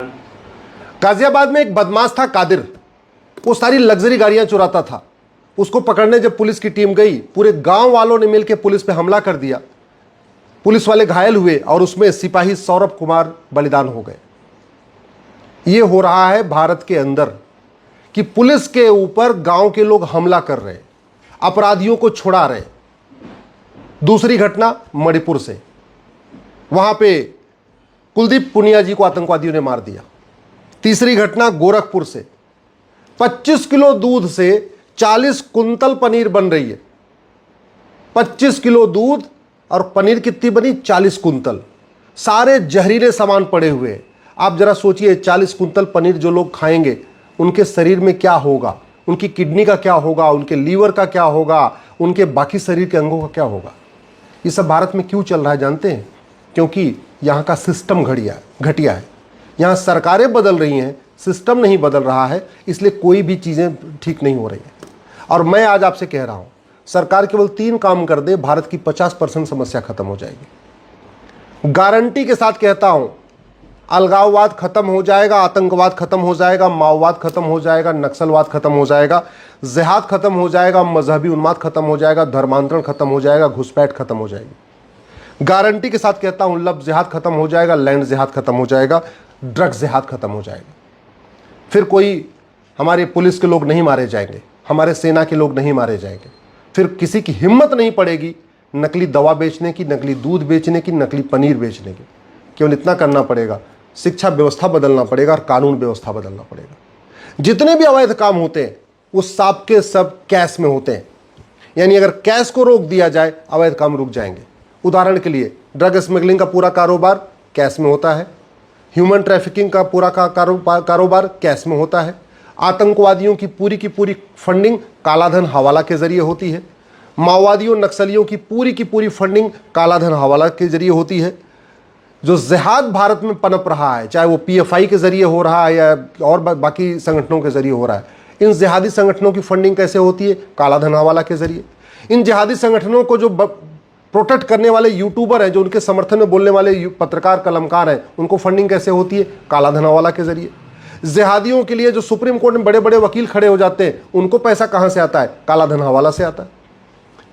गाजियाबाद में एक बदमाश था कादिर। वो सारी लग्जरी गाड़ियां चुराता था। उसको पकड़ने जब पुलिस की टीम गई, पूरे गांव वालों ने मिलकर पुलिस पे हमला कर दिया। पुलिस वाले घायल हुए और उसमें सिपाही सौरभ कुमार बलिदान हो गए। ये हो रहा है भारत के अंदर कि पुलिस के ऊपर गांव के लोग हमला कर रहे, अपराधियों को छुड़ा रहे। दूसरी घटना मणिपुर से, वहां पे कुलदीप पुनिया जी को आतंकवादियों ने मार दिया। तीसरी घटना गोरखपुर से, 25 किलो दूध से 40 कुंतल पनीर बन रही है। 25 किलो दूध और पनीर कितनी बनी? 40 कुंतल। सारे जहरीले सामान पड़े हुए हैं। आप जरा सोचिए, 40 कुंतल पनीर जो लोग खाएंगे उनके शरीर में क्या होगा, उनकी किडनी का क्या होगा, उनके लीवर का क्या होगा, उनके बाकी शरीर के अंगों का क्या होगा। ये सब भारत में क्यों चल रहा है जानते हैं? क्योंकि यहाँ का सिस्टम घटिया है। यहाँ सरकारें बदल रही हैं, सिस्टम नहीं बदल रहा है, इसलिए कोई भी चीज़ें ठीक नहीं हो रही हैं। और मैं आज आपसे कह रहा हूँ, सरकार केवल 3 काम कर दे, भारत की 50% समस्या खत्म हो जाएगी। गारंटी के साथ कहता हूँ, अलगाववाद खत्म हो जाएगा, आतंकवाद खत्म हो जाएगा, माओवाद खत्म हो जाएगा, नक्सलवाद खत्म हो जाएगा, जिहाद खत्म हो जाएगा, मजहबी उन्माद खत्म हो जाएगा, धर्मांतरण खत्म हो जाएगा, घुसपैठ खत्म हो जाएगी। गारंटी के साथ कहता हूं, लव जिहाद खत्म हो जाएगा, लैंड जिहाद खत्म हो जाएगा, ड्रग्स जिहाद खत्म हो जाएगा। फिर कोई हमारे पुलिस के लोग नहीं मारे जाएंगे, हमारे सेना के लोग नहीं मारे जाएंगे। फिर किसी की हिम्मत नहीं पड़ेगी नकली दवा बेचने की, नकली दूध बेचने की, नकली पनीर बेचने की। केवल इतना करना पड़ेगा, शिक्षा व्यवस्था बदलना पड़ेगा और कानून व्यवस्था बदलना पड़ेगा। जितने भी अवैध काम होते हैं वो सब के सब कैश में होते हैं। यानी अगर कैश को रोक दिया जाए, अवैध काम रुक जाएंगे। उदाहरण के लिए, ड्रग स्मगलिंग का पूरा कारोबार कैश में होता है, ह्यूमन ट्रैफिकिंग का पूरा कारोबार कैश में होता है, आतंकवादियों की पूरी फंडिंग कालाधन हवाला के जरिए होती है, माओवादियों नक्सलियों की पूरी फंडिंग कालाधन हवाला के जरिए होती है। जो जिहाद भारत में पनप रहा है, चाहे वो पीएफआई के जरिए हो रहा है या और बाकी संगठनों के जरिए हो रहा है, इन जिहादी संगठनों की फंडिंग कैसे होती है? कालाधन हवाला के जरिए। इन जिहादी संगठनों को जो प्रोटेक्ट करने वाले यूट्यूबर हैं, जो उनके समर्थन में बोलने वाले पत्रकार कलमकार हैं, उनको फंडिंग कैसे होती है? कालाधन हवाला के जरिए। जिहादियों के लिए जो सुप्रीम कोर्ट में बड़े बड़े वकील खड़े हो जाते हैं, उनको पैसा कहां से आता है? कालाधन हवाला से आता है।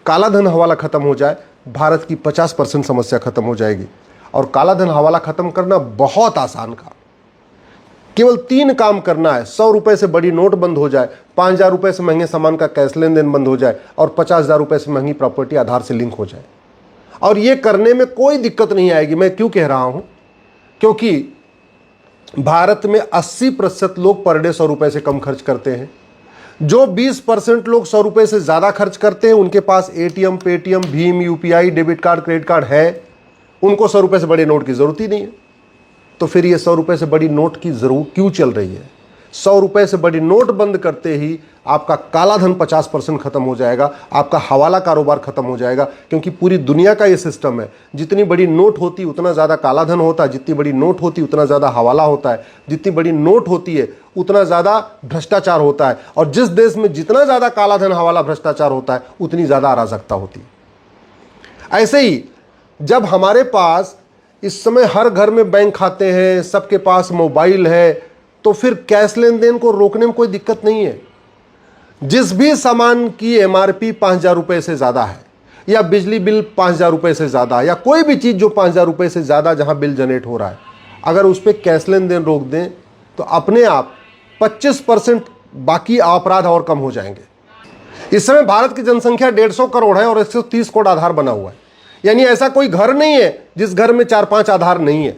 कालाधन हवाला खत्म हो जाए, भारत की 50% समस्या खत्म हो जाएगी। और कालाधन हवाला खत्म करना बहुत आसान काम, केवल 3 काम करना है। 100 रुपए से बड़ी नोट बंद हो जाए, 5,000 रुपए से महंगे सामान का कैश लेन देन बंद हो जाए और 50,000 रुपए से महंगी प्रॉपर्टी आधार से लिंक हो जाए। और ये करने में कोई दिक्कत नहीं आएगी। मैं क्यों कह रहा हूं? क्योंकि भारत में 80% लोग पर डे 100 रुपए से कम खर्च करते हैं। जो 20% लोग 100 रुपए से ज्यादा खर्च करते हैं, उनके पास एटीएम, पेटीएम, भीम, UPI, debit card, credit card है, उनको 100 रुपए से बड़े नोट की जरूरत ही नहीं है। तो फिर ये 100 रुपए से बड़ी नोट की जरूरत क्यों चल रही है? 100 रुपए से बड़ी नोट बंद करते ही आपका कालाधन 50% खत्म हो जाएगा, आपका हवाला कारोबार खत्म हो जाएगा। क्योंकि पूरी दुनिया का ये सिस्टम है, जितनी बड़ी नोट होती उतना ज्यादा कालाधन होता है, जितनी बड़ी नोट होती उतना ज्यादा हवाला होता है, जितनी बड़ी नोट होती है उतना ज्यादा भ्रष्टाचार होता है, और जिस देश में जितना ज्यादा कालाधन हवाला भ्रष्टाचार होता है उतनी ज्यादा अराजकता होती है। ऐसे ही जब हमारे पास इस समय हर घर में बैंक खाते हैं, सबके पास मोबाइल है, तो फिर कैश लेन देन को रोकने में कोई दिक्कत नहीं है। जिस भी सामान की एमआरपी 5,000 रुपए से ज्यादा है, या बिजली बिल 5,000 रुपए से ज्यादा, या कोई भी चीज जो 5,000 रुपए से ज्यादा जहां बिल जनरेट हो रहा है, अगर उस पर कैश लेन देन रोक दें तो अपने आप 25% बाकी अपराध और कम हो जाएंगे। इस समय भारत की जनसंख्या 150 करोड़ है और 130 करोड़ आधार बना हुआ है। यानी ऐसा कोई घर नहीं है जिस घर में 4-5 आधार नहीं है।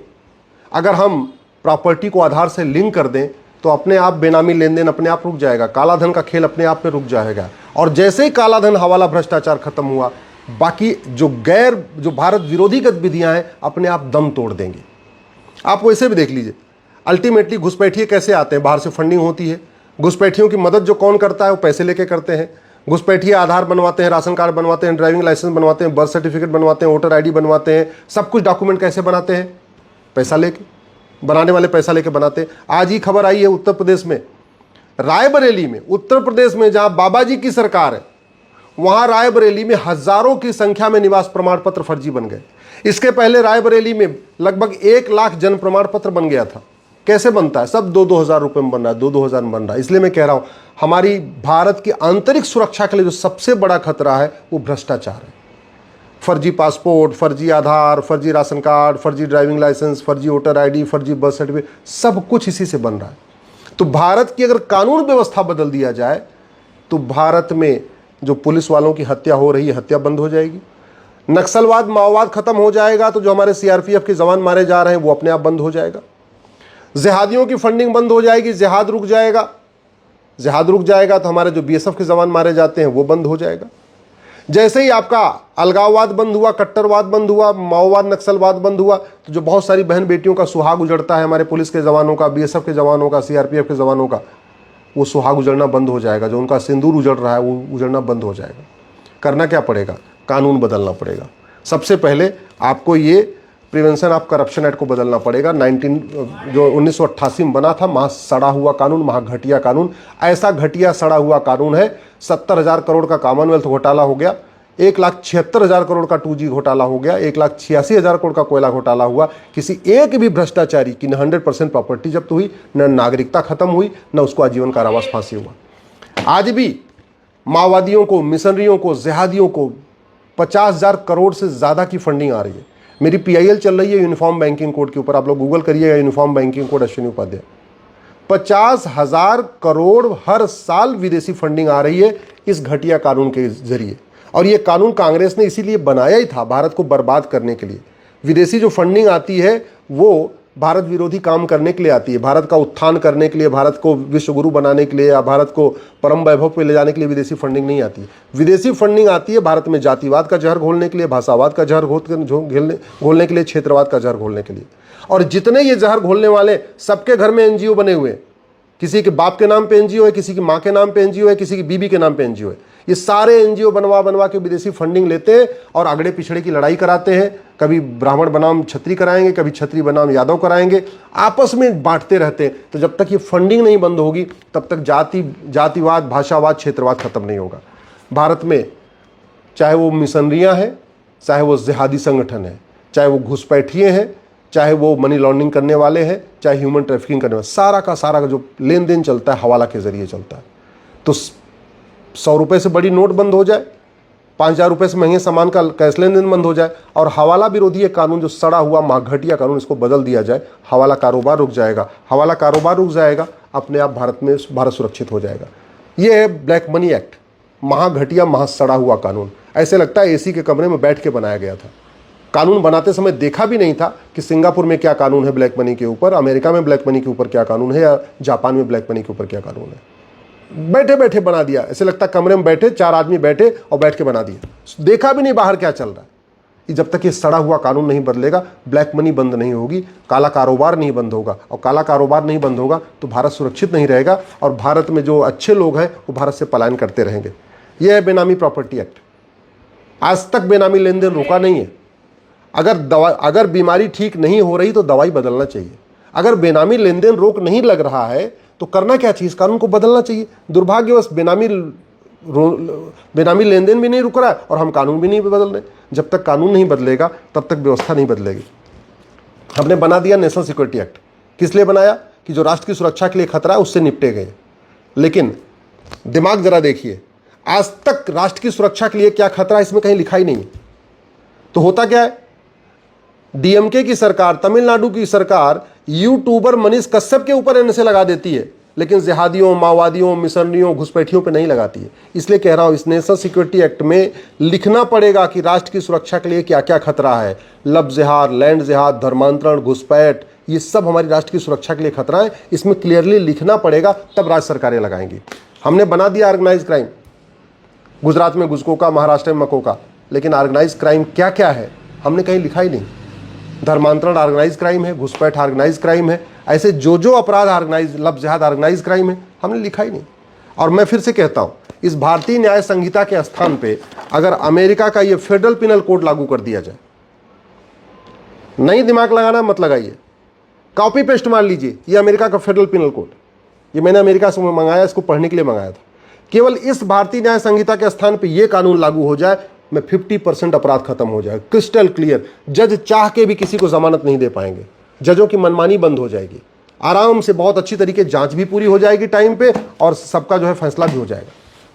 अगर हम प्रॉपर्टी को आधार से लिंक कर दें तो अपने आप बेनामी लेन देन अपने आप रुक जाएगा, कालाधन का खेल अपने आप में रुक जाएगा। और जैसे ही कालाधन हवाला भ्रष्टाचार खत्म हुआ, बाकी जो भारत विरोधी गतिविधियां हैं अपने आप दम तोड़ देंगे। आप वैसे भी देख लीजिए, अल्टीमेटली घुसपैठिए कैसे आते हैं? बाहर से फंडिंग होती है। घुसपैठियों की मदद जो कौन करता है? वो पैसे लेके करते हैं। घुसपैठिए आधार बनवाते हैं, राशन कार्ड बनवाते हैं, ड्राइविंग लाइसेंस बनवाते हैं, बर्थ सर्टिफिकेट बनवाते हैं, वोटर आईडी बनवाते हैं। सब कुछ डॉक्यूमेंट कैसे बनाते हैं? पैसा लेके, बनाने वाले पैसा लेके बनाते हैं। आज ही खबर आई है उत्तर प्रदेश में, रायबरेली में, उत्तर प्रदेश में जहां बाबा जी की सरकार है, वहां रायबरेली में हजारों की संख्या में निवास प्रमाण पत्र फर्जी बन गए। इसके पहले रायबरेली में लगभग 1 लाख जन्म प्रमाण पत्र बन गया था। कैसे बनता है? सब 2-2 हज़ार रुपये में बन रहा है, 2-2 हज़ार में बन रहा है। इसलिए मैं कह रहा हूँ हमारी भारत की आंतरिक सुरक्षा के लिए जो सबसे बड़ा खतरा है वो भ्रष्टाचार है। फर्जी पासपोर्ट, फर्जी आधार, फर्जी राशन कार्ड, फर्जी ड्राइविंग लाइसेंस, फर्जी वोटर आईडी, फर्जी बर्थ सर्टिफिकेट, सब कुछ इसी से बन रहा है। तो भारत की अगर कानून व्यवस्था बदल दिया जाए तो भारत में जो पुलिस वालों की हत्या हो रही है, हत्या बंद हो जाएगी। नक्सलवाद, माओवाद खत्म हो जाएगा तो जो हमारे सीआरपीएफ के जवान मारे जा रहे हैं वो अपने आप बंद हो जाएगा। जिहादियों की फंडिंग बंद हो जाएगी, जिहाद रुक जाएगा। जिहाद रुक जाएगा तो हमारे जो बीएसएफ के जवान मारे जाते हैं वो बंद हो जाएगा। जैसे ही आपका अलगाववाद बंद हुआ, कट्टरवाद बंद हुआ, माओवाद नक्सलवाद बंद हुआ, तो जो बहुत सारी बहन बेटियों का सुहाग उजड़ता है, हमारे पुलिस के जवानों का, बीएसएफ के जवानों का, सीआरपीएफ के जवानों का, वो सुहाग उजड़ना बंद हो जाएगा। जो उनका सिंदूर उजड़ रहा है वो उजड़ना बंद हो जाएगा। करना क्या पड़ेगा? कानून बदलना पड़ेगा। सबसे पहले आपको ये प्रिवेंशन ऑफ करप्शन एक्ट को बदलना पड़ेगा। 1988 में बना था, महा सड़ा हुआ कानून, महा घटिया कानून। ऐसा घटिया सड़ा हुआ कानून है, 70,000 करोड़ का कॉमनवेल्थ घोटाला हो गया, 1,76,000 करोड़ का 2G घोटाला हो गया, 1,86,000 करोड़ का कोयला घोटाला हुआ। किसी एक भी भ्रष्टाचारी की न 100% प्रॉपर्टी जब्त हुई, न नागरिकता खत्म हुई, न उसको आजीवन कारावास फांसी हुआ। आज भी माओवादियों को, मिशनरियों को, जिहादियों को 50,000 करोड़ से ज़्यादा की फंडिंग आ रही है। मेरी PIL चल रही है यूनिफॉर्म बैंकिंग कोड के ऊपर, आप लोग गूगल करिएगा uniform banking code Ashwini Upadhyay. 50,000 crore हर साल विदेशी फंडिंग आ रही है इस घटिया कानून के जरिए। और ये कानून कांग्रेस ने इसीलिए बनाया ही था, भारत को बर्बाद करने के लिए। विदेशी जो फंडिंग आती है वो भारत विरोधी काम करने के लिए आती है, भारत का उत्थान करने के लिए, भारत को विश्व गुरु बनाने के लिए या भारत को परम वैभव पे ले जाने के लिए विदेशी फंडिंग नहीं आती है। विदेशी फंडिंग आती है भारत में जातिवाद का जहर घोलने के लिए, भाषावाद का जहर घोलने के लिए, क्षेत्रवाद का जहर घोलने के लिए। और जितने ये जहर घोलने वाले, सबके घर में NGO बने हुए हैं। किसी के बाप के नाम पे NGO है, किसी की माँ के नाम पे NGO है, किसी की बीबी के नाम पे NGO है। ये सारे NGO बनवा के विदेशी फंडिंग लेते हैं और अगड़े पिछड़े की लड़ाई कराते हैं। कभी ब्राह्मण बनाम छत्री कराएंगे, कभी छत्री बनाम यादव कराएंगे, आपस में बांटते रहते हैं। तो जब तक ये फंडिंग नहीं बंद होगी तब तक जातिवाद, भाषावाद, क्षेत्रवाद खत्म नहीं होगा। भारत में चाहे वो मिशनरियाँ हैं, चाहे वो जिहादी संगठन है, चाहे वो घुसपैठिए हैं, चाहे वो मनी लॉन्ड्रिंग करने वाले हैं, चाहे ह्यूमन ट्रैफिकिंग करने वाले, सारा का सारा जो लेन देन चलता है हवाला के जरिए चलता है। तो 100 रुपये से बड़ी नोट बंद हो जाए, 5,000 रुपये से महंगे सामान का कैश लेन देन बंद हो जाए और हवाला विरोधी एक कानून जो सड़ा हुआ घटिया कानून, इसको बदल दिया जाए, हवाला कारोबार रुक जाएगा। हवाला कारोबार रुक जाएगा, अपने आप भारत सुरक्षित हो जाएगा। ये है ब्लैक मनी एक्ट, घटिया, सड़ा हुआ कानून। ऐसे लगता है AC के कमरे में बैठ के बनाया गया था। कानून बनाते समय देखा भी नहीं था कि सिंगापुर में क्या कानून है ब्लैक मनी के ऊपर, अमेरिका में ब्लैक मनी के ऊपर क्या कानून है, या जापान में ब्लैक मनी के ऊपर क्या कानून है। बैठे बैठे बना दिया। ऐसे लगता कमरे में बैठे 4 आदमी बैठे और बैठ के बना दिया, देखा भी नहीं बाहर क्या चल रहा है। जब तक ये सड़ा हुआ कानून नहीं बदलेगा, ब्लैक मनी बंद नहीं होगी, काला कारोबार नहीं बंद होगा, और काला कारोबार नहीं बंद होगा तो भारत सुरक्षित नहीं रहेगा और भारत में जो अच्छे लोग हैं वो भारत से पलायन करते रहेंगे। यह है बेनामी प्रॉपर्टी एक्ट। आज तक बेनामी लेन देन रुका नहीं है। अगर बीमारी ठीक नहीं हो रही तो दवाई बदलना चाहिए। अगर बेनामी लेन देन रोक नहीं लग रहा है तो करना क्या चाहिए? इस कानून को बदलना चाहिए। दुर्भाग्यवश बेनामी लेन देन भी नहीं रुक रहा है और हम कानून भी नहीं बदल रहे। जब तक कानून नहीं बदलेगा तब तक व्यवस्था नहीं बदलेगी। हमने बना दिया नेशनल सिक्योरिटी एक्ट। किस लिए बनाया? कि जो राष्ट्र की सुरक्षा के लिए खतरा है उससे निपटे गए। लेकिन दिमाग जरा देखिए, आज तक राष्ट्र की सुरक्षा के लिए क्या खतरा है इसमें कहीं लिखा ही नहीं है। तो होता क्या है, DMK की सरकार, तमिलनाडु की सरकार यूट्यूबर मनीष कश्यप के ऊपर NSA लगा देती है, लेकिन जिहादियों, माओवादियों, मिशनरियों, घुसपैठियों पे नहीं लगाती है। इसलिए कह रहा हूं, इस नेशनल सिक्योरिटी एक्ट में लिखना पड़ेगा कि राष्ट्र की सुरक्षा के लिए क्या क्या खतरा है। लब जिहाद, लैंड जिहाद, धर्मांतरण, घुसपैठ, ये सब हमारी राष्ट्र की सुरक्षा के लिए खतरा है। इसमें क्लियरली लिखना पड़ेगा, तब राज्य सरकारें लगाएंगी। हमने बना दिया ऑर्गेनाइज क्राइम, गुजरात में गुजकोका, महाराष्ट्र में मकोका, लेकिन ऑर्गेनाइज क्राइम क्या क्या है हमने कहीं लिखा ही नहीं। धर्मांतरण ऑर्गेनाइज क्राइम है, घुसपैठ ऑर्गेनाइज क्राइम है, ऐसे जो अपराध ऑर्गेनाइज, लब जिहाद ऑर्गेनाइज क्राइम है, हमने लिखा ही नहीं। और मैं फिर से कहता हूं, इस भारतीय न्याय संहिता के स्थान पे अगर अमेरिका का ये फेडरल पिनल कोड लागू कर दिया जाए, नहीं दिमाग लगाना मत लगाइए, कॉपी पेस्ट मार लीजिए, ये अमेरिका का फेडरल पिनल कोड, ये मैंने अमेरिका से मंगाया, इसको पढ़ने के लिए मंगाया था। केवल इस भारतीय न्याय संहिता के स्थान पे ये कानून लागू हो जाए, में 50% अपराध खत्म हो जाएगा, क्रिस्टल क्लियर। जज चाह के भी किसी को जमानत नहीं दे पाएंगे, जजों की मनमानी बंद हो जाएगी। आराम से बहुत अच्छी तरीके जांच भी पूरी हो जाएगी टाइम पे और सबका जो है फैसला भी हो जाएगा।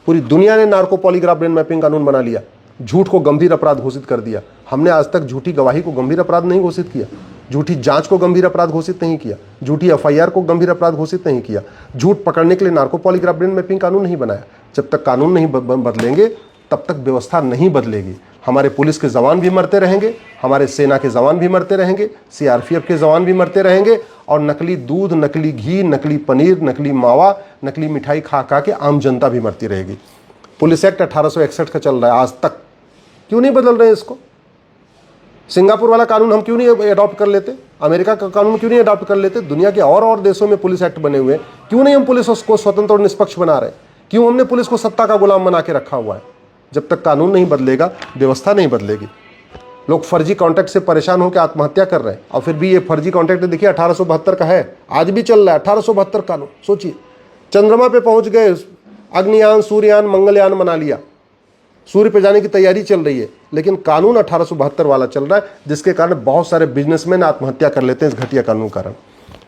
पूरी दुनिया ने नार्को पॉलीग्राफ ब्रेन मैपिंग कानून बना लिया, झूठ को गंभीर अपराध घोषित कर दिया। हमने आज तक झूठी गवाही को गंभीर अपराध नहीं घोषित किया, झूठी जांच को गंभीर अपराध घोषित नहीं किया, झूठी एफआईआर को गंभीर अपराध घोषित नहीं किया, झूठ पकड़ने के लिए नार्को पॉलीग्राफ ब्रेन मैपिंग कानून नहीं बनाया। जब तक कानून नहीं बदलेंगे तब तक व्यवस्था नहीं बदलेगी। हमारे पुलिस के जवान भी मरते रहेंगे, हमारे सेना के जवान भी मरते रहेंगे, सीआरपीएफ के जवान भी मरते रहेंगे और नकली दूध, नकली घी, नकली पनीर, नकली मावा, नकली मिठाई खा खा के आम जनता भी मरती रहेगी। पुलिस एक्ट 1861 का चल रहा है आज तक, क्यों नहीं बदल रहे इसको? सिंगापुर वाला कानून हम क्यों नहीं अडॉप्ट कर लेते? अमेरिका का कानून क्यों नहीं अडॉप्ट कर लेते? दुनिया के और देशों में पुलिस एक्ट बने हुए हैं, क्यों नहीं हम पुलिस को स्वतंत्र और निष्पक्ष बना रहे? क्यों हमने पुलिस को सत्ता का गुलाम बना के रखा हुआ है? जब तक कानून नहीं बदलेगा व्यवस्था नहीं बदलेगी। लोग फर्जी कॉन्ट्रैक्ट से परेशान होकर आत्महत्या कर रहे हैं और फिर भी ये फर्जी कॉन्ट्रैक्ट देखिए 1872 का है, आज भी चल रहा है 1872 कानून। सोचिए, चंद्रमा पे पहुंच गए, अग्नियान, सूर्ययान, मंगलयान बना लिया, सूर्य पे जाने की तैयारी चल रही है, लेकिन कानून 1872 वाला चल रहा है, जिसके कारण बहुत सारे बिजनेसमैन आत्महत्या कर लेते हैं इस घटिया कानून के कारण।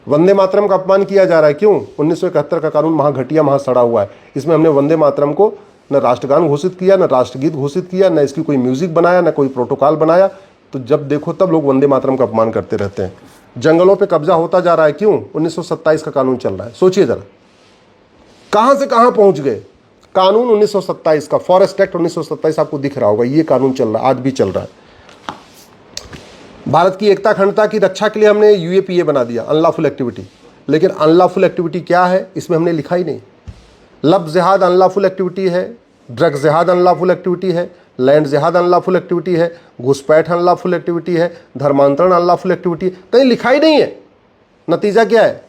वंदे मातरम का अपमान किया जा रहा है, क्यों? 1971 का कानून महा घटिया, महा सड़ा हुआ है। इसमें हमने वंदे मातरम को न राष्ट्रगान घोषित किया, न राष्ट्रगीत घोषित किया, न इसकी कोई म्यूजिक बनाया, न कोई प्रोटोकॉल बनाया। तो जब देखो तब लोग वंदे मातरम का अपमान करते रहते हैं। जंगलों पे कब्जा होता जा रहा है, क्यों? 1927 का कानून चल रहा है। सोचिए जरा, कहां से कहां पहुंच गए। कानून 1927 का, फॉरेस्ट एक्ट 1927 आपको दिख रहा होगा, ये कानून चल रहा है, आज भी चल रहा है। भारत की एकता अखंडता की रक्षा के लिए हमने यूएपीए बना दिया, अनलॉफुल एक्टिविटी। लेकिन अनलॉफुल एक्टिविटी क्या है इसमें हमने लिखा ही नहीं। लव जिहाद अनलॉफुल एक्टिविटी है, ड्रग जिहाद अनलॉफुल एक्टिविटी है, लैंड जिहाद अनलॉफुल एक्टिविटी है, घुसपैठ अनलॉफुल एक्टिविटी है, धर्मांतरण अनलॉफुल एक्टिविटी, कहीं लिखा ही नहीं है। नतीजा क्या है?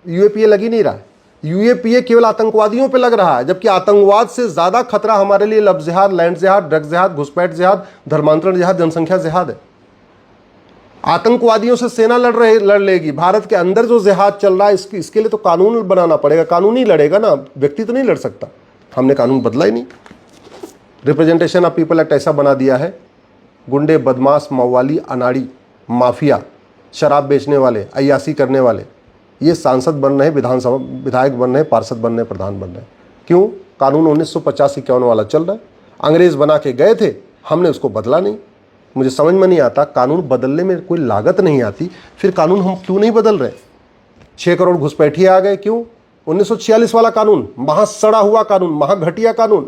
यूएपीए लग ही नहीं रहा है। यूएपीए केवल आतंकवादियों पे लग रहा है, जबकि आतंकवाद से ज्यादा खतरा हमारे लिए लव जिहाद, लैंड जिहाद, ड्रग जिहाद, घुसपैठ जिहाद, धर्मांतरण जिहाद, जनसंख्या जिहाद है। आतंकवादियों से सेना लड़ लेगी। भारत के अंदर जो जिहाद चल रहा है इसके लिए तो कानून बनाना पड़ेगा। कानून ही लड़ेगा ना, व्यक्ति तो नहीं लड़ सकता। हमने कानून बदला ही नहीं। रिप्रेजेंटेशन ऑफ पीपल एक्ट ऐसा बना दिया है, गुंडे, बदमाश, मवाली, अनाड़ी, माफिया, शराब बेचने वाले, अय्यासी करने वाले, ये सांसद बन रहे हैं, विधानसभा विधायक बन रहे हैं, पार्षद बन रहे हैं, प्रधान बन रहे हैं। क्यों? कानून 1950-51 वाला चल रहा है। अंग्रेज बना के गए थे, हमने उसको बदला नहीं। मुझे समझ में नहीं आता, कानून बदलने में कोई लागत नहीं आती, फिर कानून हम क्यों नहीं बदल रहे? 6 करोड़ घुसपैठिए आ गए, क्यों? 1946 वाला कानून, महा सड़ा हुआ कानून, महा घटिया कानून,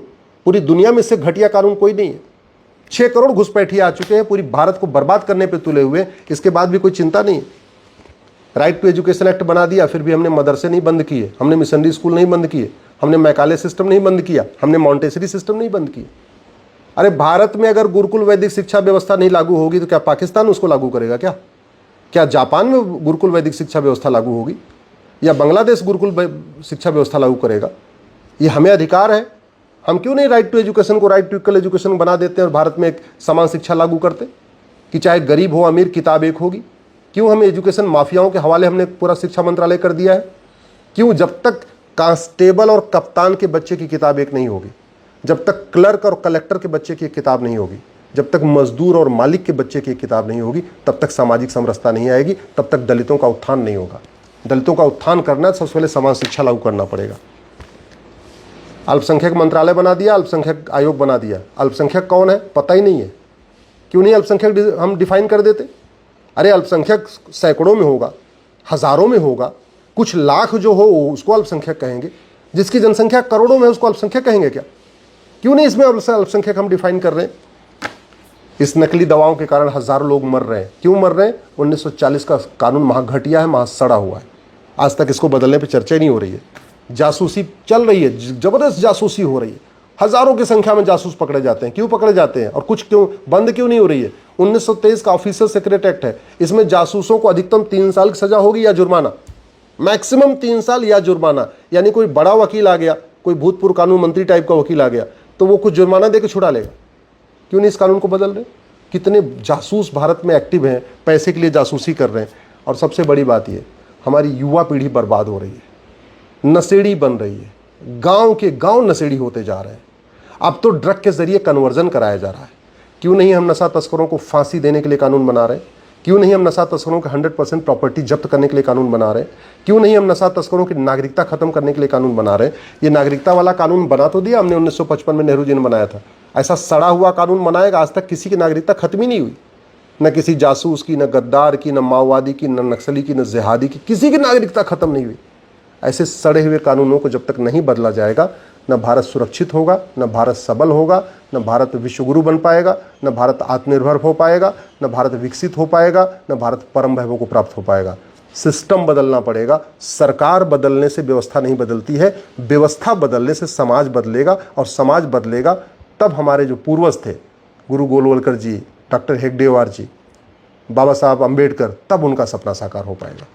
पूरी दुनिया में से घटिया कानून कोई नहीं है। 6 करोड़ घुसपैठिए आ चुके हैं, पूरी भारत को बर्बाद करने पर तुले हुए, इसके बाद भी कोई चिंता नहीं है। राइट टू एजुकेशन एक्ट बना दिया, फिर भी हमने मदरसे नहीं बंद किए, हमने मिशनरी स्कूल नहीं बंद किए, हमने मैकाले सिस्टम नहीं बंद किया, हमने मॉन्टेसरी सिस्टम नहीं बंद किया। अरे भारत में अगर गुरुकुल वैदिक शिक्षा व्यवस्था नहीं लागू होगी तो क्या पाकिस्तान उसको लागू करेगा? क्या जापान में गुरुकुल वैदिक शिक्षा व्यवस्था लागू होगी? या बांग्लादेश गुरुकुल शिक्षा व्यवस्था लागू करेगा? ये हमें अधिकार है। हम क्यों नहीं राइट टू एजुकेशन को राइट टू इक्वल एजुकेशन बना देते हैं और भारत में एक समान शिक्षा लागू करते कि चाहे गरीब हो अमीर, किताब एक होगी? क्यों हम एजुकेशन माफियाओं के हवाले हमने पूरा शिक्षा मंत्रालय कर दिया है? क्यों? जब तक कांस्टेबल और कप्तान के बच्चे की किताब एक नहीं होगी, जब तक क्लर्क और कलेक्टर के बच्चे की किताब नहीं होगी, जब तक मजदूर और मालिक के बच्चे की किताब नहीं होगी, तब तक सामाजिक समरसता नहीं आएगी, तब तक दलितों का उत्थान नहीं होगा। दलितों का उत्थान करना है, सबसे पहले समान शिक्षा लागू करना पड़ेगा। अल्पसंख्यक मंत्रालय बना दिया, अल्पसंख्यक आयोग बना दिया। अल्पसंख्यक कौन है पता ही नहीं है। क्यों नहीं अल्पसंख्यक हम डिफाइन कर देते? अरे अल्पसंख्यक सैकड़ों में होगा, हजारों में होगा, कुछ लाख जो हो उसको अल्पसंख्यक कहेंगे, जिसकी जनसंख्या करोड़ों में उसको अल्पसंख्यक कहेंगे क्या? क्यों नहीं इसमें अल्पसंख्यक हम डिफाइन कर रहे हैं? इस नकली दवाओं के कारण हजारों लोग मर रहे हैं। क्यों मर रहे हैं? 1940 का कानून महा घटिया है, महा सड़ा हुआ है। आज तक इसको बदलने पर चर्चा नहीं हो रही है। जासूसी चल रही है, जबरदस्त जासूसी हो रही है, हजारों की संख्या में जासूस पकड़े जाते हैं। क्यों पकड़े जाते हैं और कुछ क्यों बंद क्यों नहीं हो रही है? 1923 का ऑफिसर सीक्रेट एक्ट है, इसमें जासूसों को अधिकतम 3 साल की सजा होगी या जुर्माना, मैक्सिमम 3 साल या जुर्माना। यानी कोई बड़ा वकील आ गया, कोई भूतपूर्व कानून मंत्री टाइप का वकील आ गया तो वो कुछ जुर्माना देकर छुड़ा लेगा। क्यों नहीं इस कानून को बदल रहे? कितने जासूस भारत में एक्टिव हैं, पैसे के लिए जासूसी कर रहे हैं। और सबसे बड़ी बात ये, हमारी युवा पीढ़ी बर्बाद हो रही है, नशेड़ी बन रही है, गांव के गांव नशेड़ी होते जा रहे हैं। अब तो ड्रग के जरिए कन्वर्जन कराया जा रहा है। क्यों नहीं हम नशा तस्करों को फांसी देने के लिए कानून बना रहे हैं? क्यों नहीं हम नशा तस्करों के 100% प्रॉपर्टी जब्त करने के लिए कानून बना रहे हैं? क्यों नहीं हम नशा तस्करों की नागरिकता खत्म करने के लिए कानून बना रहे हैं? ये नागरिकता वाला कानून बना तो दिया हमने, 1955 में नेहरू जी ने बनाया था। ऐसा सड़ा हुआ कानून बनाएगा, आज तक किसी की नागरिकता खत्म ही नहीं हुई, न किसी जासूस की, न गद्दार की, न माओवादी की, न नक्सली की, न जिहादी की, किसी की नागरिकता खत्म नहीं हुई। ऐसे सड़े हुए कानूनों को जब तक नहीं बदला जाएगा, न भारत सुरक्षित होगा, न भारत सबल होगा, न भारत विश्वगुरु बन पाएगा, न भारत आत्मनिर्भर हो पाएगा, न भारत विकसित हो पाएगा, न भारत परम वैभव को प्राप्त हो पाएगा। सिस्टम बदलना पड़ेगा। सरकार बदलने से व्यवस्था नहीं बदलती है, व्यवस्था बदलने से समाज बदलेगा, और समाज बदलेगा तब हमारे जो पूर्वज थे, गुरु गोलवलकर जी, डॉक्टर हेगडेवार जी, बाबा साहब अम्बेडकर, तब उनका सपना साकार हो पाएगा।